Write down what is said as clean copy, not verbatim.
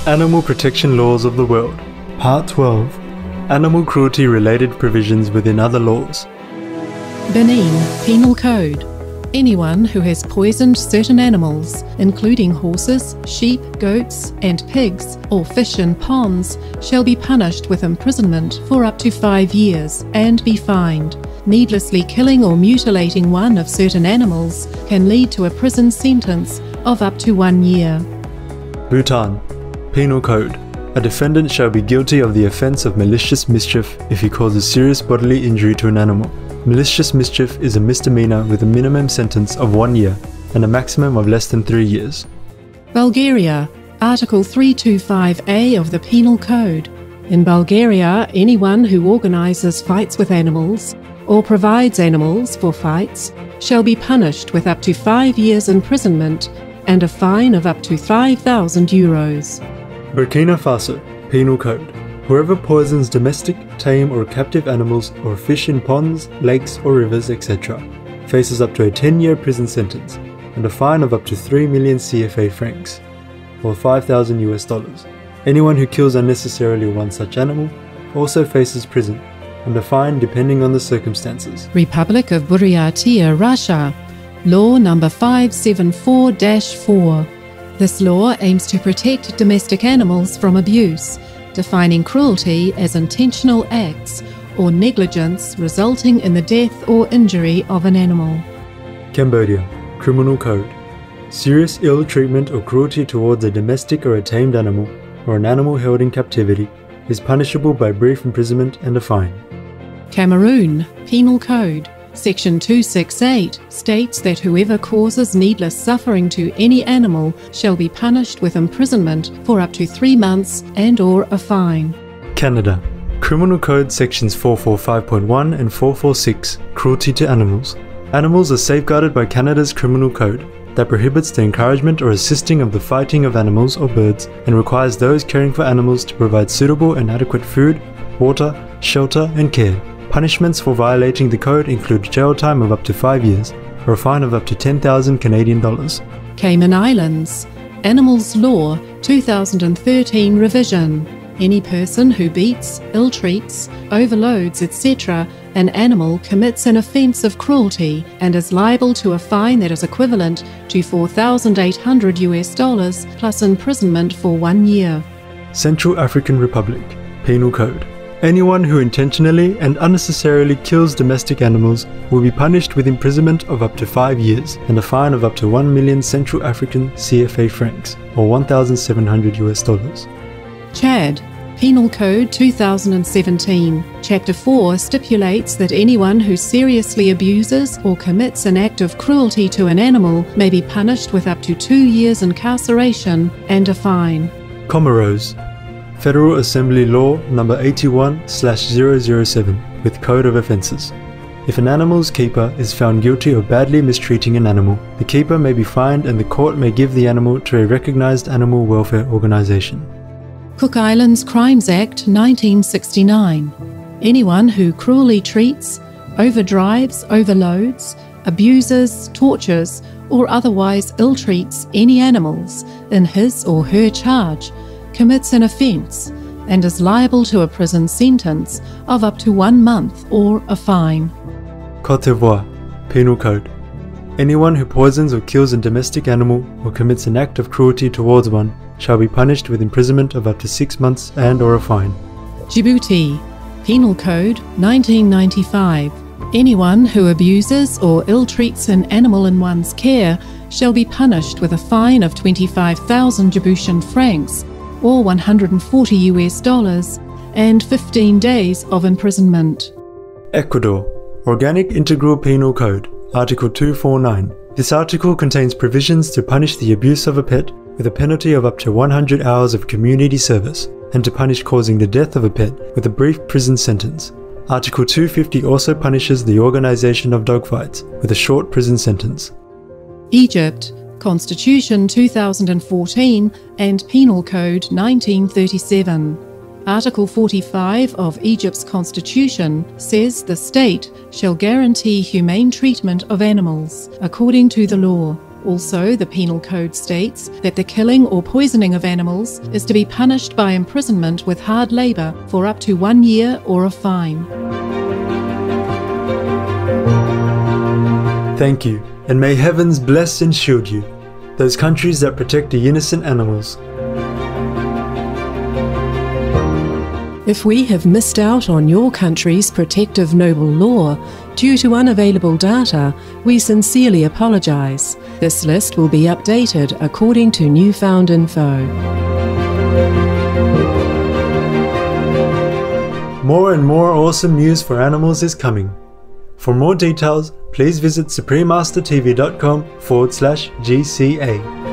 Animal Protection Laws of the World. Part 12. Animal cruelty-related provisions within other laws. Benin Penal Code. Anyone who has poisoned certain animals, including horses, sheep, goats, and pigs, or fish in ponds, shall be punished with imprisonment for up to 5 years and be fined. Needlessly killing or mutilating one of certain animals can lead to a prison sentence of up to 1 year. Bhutan Penal Code. A defendant shall be guilty of the offence of malicious mischief if he causes serious bodily injury to an animal. Malicious mischief is a misdemeanor with a minimum sentence of 1 year and a maximum of less than 3 years. Bulgaria, Article 325A of the Penal Code. In Bulgaria, anyone who organises fights with animals or provides animals for fights shall be punished with up to 5 years imprisonment and a fine of up to 5,000 euros. Burkina Faso Penal Code. Whoever poisons domestic, tame or captive animals or fish in ponds, lakes or rivers, etc. faces up to a 10-year prison sentence and a fine of up to 3 million CFA francs, or $5,000. Anyone who kills unnecessarily one such animal also faces prison and a fine depending on the circumstances. Republic of Buryatia, Russia. Law number 574-4. This law aims to protect domestic animals from abuse, defining cruelty as intentional acts or negligence resulting in the death or injury of an animal. Cambodia Criminal Code. Serious ill treatment or cruelty towards a domestic or a tamed animal or an animal held in captivity is punishable by brief imprisonment and a fine. Cameroon Penal Code. Section 268 states that whoever causes needless suffering to any animal shall be punished with imprisonment for up to 3 months and/or a fine. Canada Criminal Code Sections 445.1 and 446 Cruelty to Animals. Animals are safeguarded by Canada's Criminal Code that prohibits the encouragement or assisting of the fighting of animals or birds and requires those caring for animals to provide suitable and adequate food, water, shelter and care. Punishments for violating the code include jail time of up to 5 years or a fine of up to 10,000 Canadian dollars. Cayman Islands. Animals Law 2013 revision. Any person who beats, ill-treats, overloads, etc. an animal commits an offence of cruelty and is liable to a fine that is equivalent to $4,800 plus imprisonment for 1 year. Central African Republic Penal Code. Anyone who intentionally and unnecessarily kills domestic animals will be punished with imprisonment of up to 5 years and a fine of up to 1 million Central African CFA francs, or $1,700. Chad Penal Code 2017. Chapter 4 stipulates that anyone who seriously abuses or commits an act of cruelty to an animal may be punished with up to 2 years incarceration and a fine. Comoros Federal Assembly Law number 81/007 with Code of Offences. If an animal's keeper is found guilty of badly mistreating an animal, the keeper may be fined and the court may give the animal to a recognised animal welfare organisation. Cook Islands Crimes Act 1969. Anyone who cruelly treats, overdrives, overloads, abuses, tortures, or otherwise ill-treats any animals in his or her charge commits an offence and is liable to a prison sentence of up to 1 month or a fine. Côte d'Ivoire Penal Code. Anyone who poisons or kills a domestic animal or commits an act of cruelty towards one shall be punished with imprisonment of up to 6 months and/or a fine. Djibouti Penal Code 1995. Anyone who abuses or ill-treats an animal in one's care shall be punished with a fine of 25,000 Djiboutian francs, or $140 and 15 days of imprisonment. Ecuador Organic Integral Penal Code Article 249. This article contains provisions to punish the abuse of a pet with a penalty of up to 100 hours of community service and to punish causing the death of a pet with a brief prison sentence. Article 250 also punishes the organisation of dogfights with a short prison sentence. Egypt Constitution 2014 and Penal Code 1937. Article 45 of Egypt's constitution says the state shall guarantee humane treatment of animals according to the law. Also, the Penal Code states that the killing or poisoning of animals is to be punished by imprisonment with hard labour for up to 1 year or a fine. Thank you, and may heavens bless and shield you, those countries that protect the innocent animals. If we have missed out on your country's protective noble law due to unavailable data, we sincerely apologise. This list will be updated according to newfound info. More and more awesome news for animals is coming. For more details, please visit suprememastertv.com/GCA.